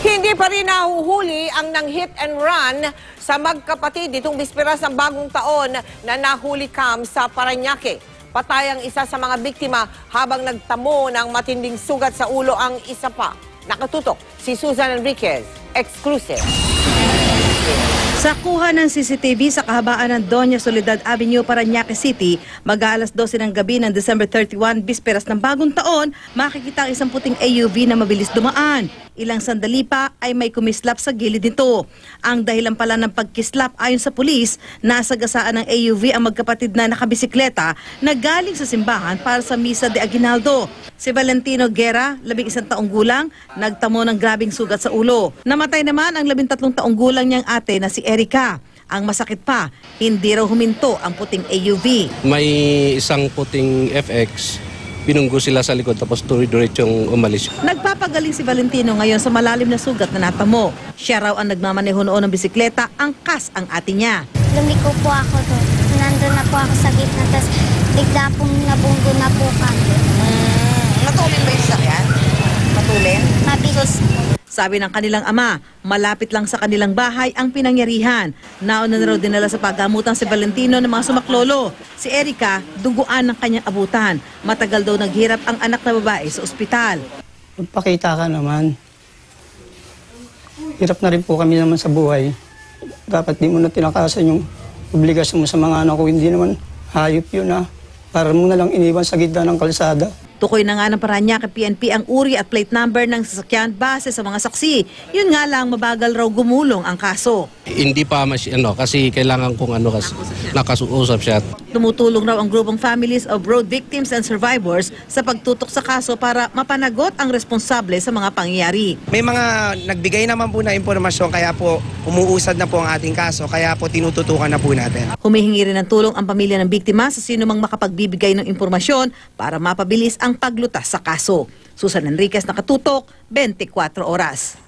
Hindi pa rin nahuhuli ang nang-hit and run sa magkapatid itong bisperas ng bagong taon na nahuli kam sa Parañaque. Patay ang isa sa mga biktima habang nagtamo ng matinding sugat sa ulo ang isa pa. Nakatutok si Susan Enriquez, exclusive. Sa kuha ng CCTV sa kahabaan ng Doña Soledad Avenue, Parañaque City, mag-aalas 12 ng gabi ng December 31, bisperas ng bagong taon, makikita ang isang puting AUV na mabilis dumaan. Ilang sandali pa ay may kumislap sa gilid nito. Ang dahilan pala ng pagkislap ayon sa pulis, nasagasaan ng AUV ang magkapatid na nakabisikleta na galing sa simbahan para sa Misa de Aguinaldo. Si Valentino Guerra, 11 taong gulang, nagtamo ng grabing sugat sa ulo. Namatay naman ang 13 taong gulang niyang ate na si Erica. Ang masakit pa, hindi raw huminto ang puting AUV. May isang puting FX, binunggo sila sa likod tapos tuloy-diretsong umalis. Nagpapagaling si Valentino ngayon sa malalim na sugat na natamo. Siya raw ang nagmamaneho noon ng bisikleta, angkas ang ate niya. Lumiko po ako doon. Nandun na po ako sa gitna, tapos bigla pong nabunggo na po kami. Matulin ba yung sakyan? Matulin? Mabilis po. Sabi ng kanilang ama, malapit lang sa kanilang bahay ang pinangyarihan. Nauna na raw dinala sa paggamutan si Valentino ng mga sumaklolo. Si Erica, duguan ng kanyang abutan. Matagal daw naghirap ang anak na babae sa ospital. Magpakita ka naman. Hirap na rin po kami naman sa buhay. Dapat di mo na tinakasan yung obligasyon mo sa mga anak ko. Hindi naman hayop yun Para mo na lang iniwan sa gitna ng kalsada. Tukoy na nga ng Parañaque PNP ang uri at plate number ng sasakyan base sa mga saksi. Yun nga lang, mabagal raw gumulong ang kaso. Hindi pa kasi kailangan kung nakasuusap siya. Tumutulong raw ang grupong Families of Road Victims and Survivors sa pagtutok sa kaso para mapanagot ang responsable sa mga pangyayari. May mga nagbigay naman po na impormasyon kaya po umuusad na po ang ating kaso, kaya po tinututukan na po natin. Humihingi rin ng tulong ang pamilya ng biktima sa sino mang makapagbibigay ng impormasyon para mapabilis ang paglutas sa kaso. Susan Enriquez, Nakatutok, 24 Oras.